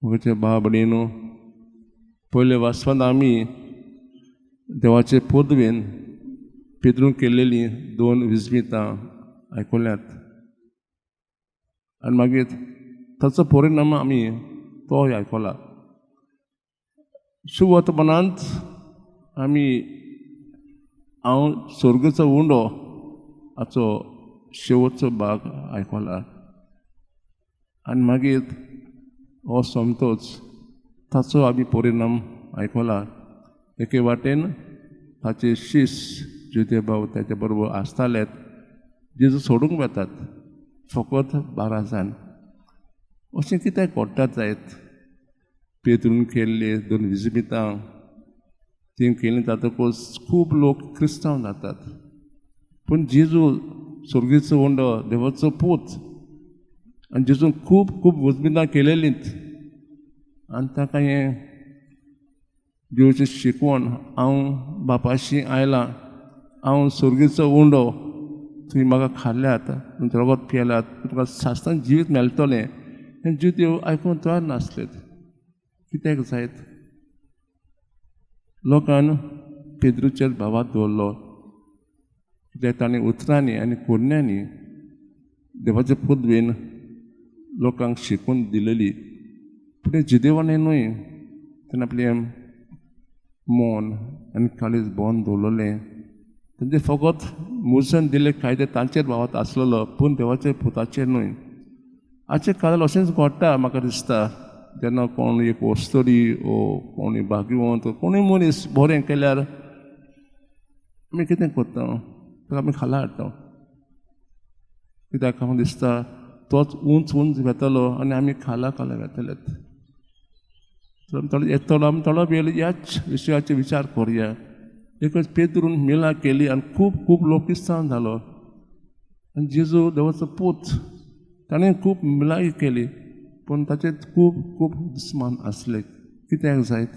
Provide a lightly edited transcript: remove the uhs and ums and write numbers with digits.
म्हजे भाव भयणीनो, पयले वाचपांत आमी देवाचे पदवेन पेद्रून केल्लेलीं 2 विजमितां आयकल्यात आनी मागीर ताचो परिणाम आमी तो आयकला. शुभ वर्तमानांत आमी हांव स्वर्गाचो उंडो हाचो शेवटचो भाग आयकला आनी मागीर हो सोमतोच ताचो आमी परिणाम आयकला. एके वाटेन ताचे शिश्य जुदे भाव ताचे बरोबर आसताले, जेजू सोडूंक वेतात फकत 12 जाण. अशें कित्याक घडटा जायत? पेद्रून केल्ले 2 विजमितां ती केल्लीं जातकच खूब लोक क्रिस्तांव जातात. पूण जेजू स्वर्गीचो उंडो देवाचो पूत आनी जेजून खूब खूब विजमितां केलेलींच आनी ताका हें देवाचें शिकवण, हांव बापाशी आयलां, हांव स्वर्गीचो उंडो, तुमी म्हाका खाल्ल्यात, तुमचें रगत पियेल्यात, तुमकां सासणान जिवीत मेळटलें, हें जुदेव आयकूंक तयार नासलेत. कित्याक जायत? लोकान पेद्रूचेर भावार्थ दवरलो, कित्याक ताणें उतरांनी आनी कोडण्यांनी देवाचे पदवेन लोकांक शिकून दिलेली. पूण जुदेवांनी न्हय, ताणें आपलें मन आनी काळीज भोवन दवरलेलें. तांचे फकत मुर्सन दिले कायदे तांचेर भावार्थ आसलेलो, पूण देवाच्या पुताचेर न्हय. आजच्या काळांत अशेंच घडटा म्हाका दिसता. जेन्ना कोण एक वस्तरी वो कोणी भाग्यवंत कोणूय मनीस बरें केल्यार आमी कितें करता? ताका आमी खाला हाडटा. कित्याक म्हाका दिसता तोच उंच उंच वेतलो आनी आमी खाला वेतलेत. आमी थोडो वेळ ह्याच विशयाचे विचार करुया. एकच पेद्रून मिलां केली आनी खूब खूब लोक क्रिस्तांव जालो. आनी जेजू देवाचो पूत ताणें खूब मिलां केली, पूण ताचे खूब खूब दुस्मान आसले. कित्याक जायत?